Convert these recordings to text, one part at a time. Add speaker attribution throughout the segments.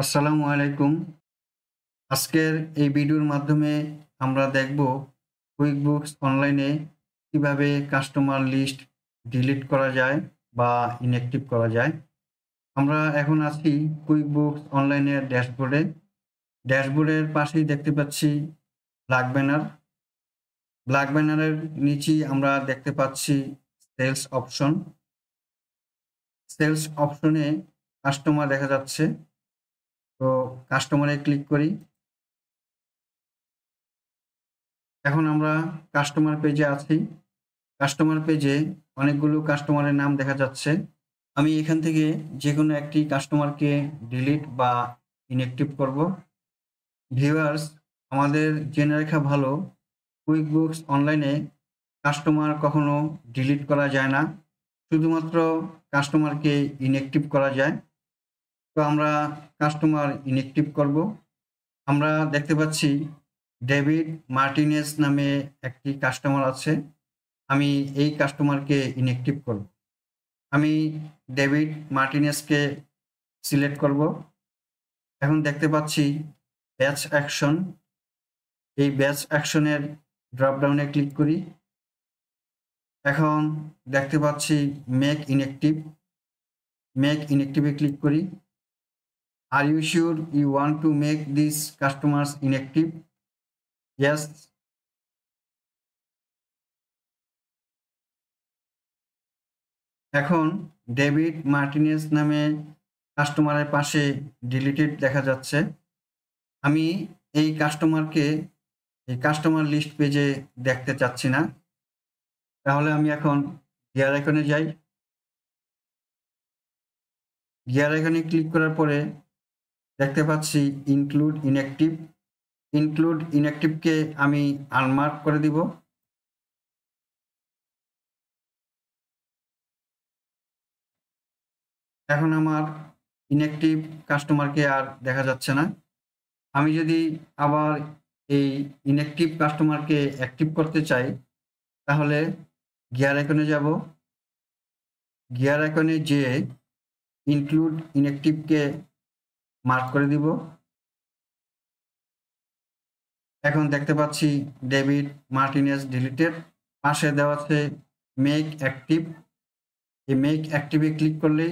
Speaker 1: আসসালামু আলাইকুম। আজকের এই ভিডিওর মাধ্যমে আমরা দেখব কুইকবুকস অনলাইনে কিভাবে কাস্টমার লিস্ট ডিলিট করা যায় বা ইনঅ্যাক্টিভ করা যায়। আমরা এখন আছি কুইকবুকস অনলাইনের ড্যাশবোর্ডে। ড্যাশবোর্ডের পাশেই দেখতে পাচ্ছি ব্ল্যাক ব্যানার। ব্ল্যাক ব্যানারের নিচেই আমরা দেখতে পাচ্ছি সেলস অপশন। সেলস অপশনে কাস্টমার দেখা যাচ্ছে। তো কাস্টমারে ক্লিক করি। এখন আমরা কাস্টমার পেজে আছি। কাস্টমার পেজে অনেকগুলো কাস্টমারের নাম দেখা যাচ্ছে। আমি এখান থেকে যেকোনো একটি কাস্টমারকে ডিলিট বা ইনঅ্যাক্টিভ করব। ভিউয়ার্স, আমাদের জেনে রাখা ভালো, কুইকবুকস অনলাইনে কাস্টমার কখনো ডিলিট করা যায় না। শুধুমাত্র কাস্টমারকে ইনঅ্যাক্টিভ করা যায়। তো আমরা কাস্টমার ইনঅ্যাক্টিভ করব। আমরা দেখতে পাচ্ছি ডেভিড মার্টিনেজ নামে একটি কাস্টমার আছে। আমি এই কাস্টমারকে ইনঅ্যাক্টিভ করব। আমি ডেভিড মার্টিনেজকে সিলেক্ট করব। এখন দেখতে পাচ্ছি ব্যাচ অ্যাকশন। এই ব্যাচ অ্যাকশনের ড্রপ ডাউনে ক্লিক করি। এখন দেখতে পাচ্ছি মেক ইনঅ্যাক্টিভ। মেক ইনঅ্যাক্টিভে ক্লিক করি। Are you sure you want to make this customers inactive? Yes. এখন ডেভিড মার্টিনেজ নামে কাস্টমারের পাশে ডিলিটেড দেখা যাচ্ছে। আমি এই কাস্টমারকে এই কাস্টমার লিস্ট পেজে দেখতে চাচ্ছি না। তাহলে আমি এখন গিয়ার আইকনে যাই। গিয়ার আইকনে ক্লিক করার পরে দেখতে পাচ্ছি ইনক্লুড ইনঅ্যাক্টিভ। ইনক্লুড ইনঅ্যাক্টিভকে আমি আনমার্ক করে দিব। এখন আমার ইনঅ্যাক্টিভ কাস্টমারকে আর দেখা যাচ্ছে না। আমি যদি আবার এই ইনঅ্যাক্টিভ কাস্টমারকে অ্যাক্টিভ করতে চাই, তাহলে গিয়ার আইকনে যাব। গিয়ার আইকনে যেয়ে ইনক্লুড ইনঅ্যাক্টিভকে মার্ক করে দিব। এখন দেখতে পাচ্ছি ডেভিড মার্টিনেজ ডিলিটেড। পাশে দেওয়া আছে মেক অ্যাক্টিভ। এই মেক অ্যাক্টিভে ক্লিক করলেই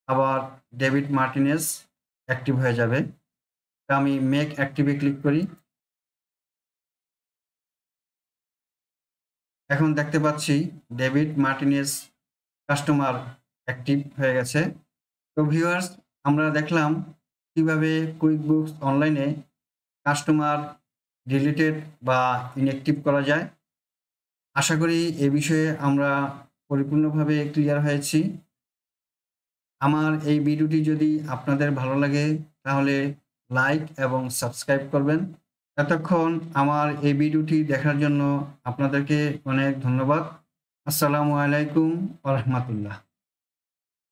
Speaker 1: আবার ডেভিড মার্টিনেজ অ্যাক্টিভ হয়ে যাবে। তো আমি মেক অ্যাক্টিভে ক্লিক করি। এখন দেখতে পাচ্ছি ডেভিড মার্টিনেজ কাস্টমার অ্যাক্টিভ হয়ে গেছে। তো ভিউয়ার্স, আমরা দেখলাম কিভাবে কুইকবুকস অনলাইনে কাস্টমার ডিলিটেড বা ইনঅ্যাক্টিভ করা যায়। আশা করি এ বিষয়ে আমরা পরিপূর্ণভাবে ক্লিয়ার হয়েছি। আমার এই ভিডিওটি যদি আপনাদের ভালো লাগে, তাহলে লাইক এবং সাবস্ক্রাইব করবেন। এতক্ষণ আমার এই ভিডিওটি দেখার জন্য আপনাদেরকে অনেক ধন্যবাদ। আসসালামু আলাইকুম ওয়া রাহমাতুল্লাহ।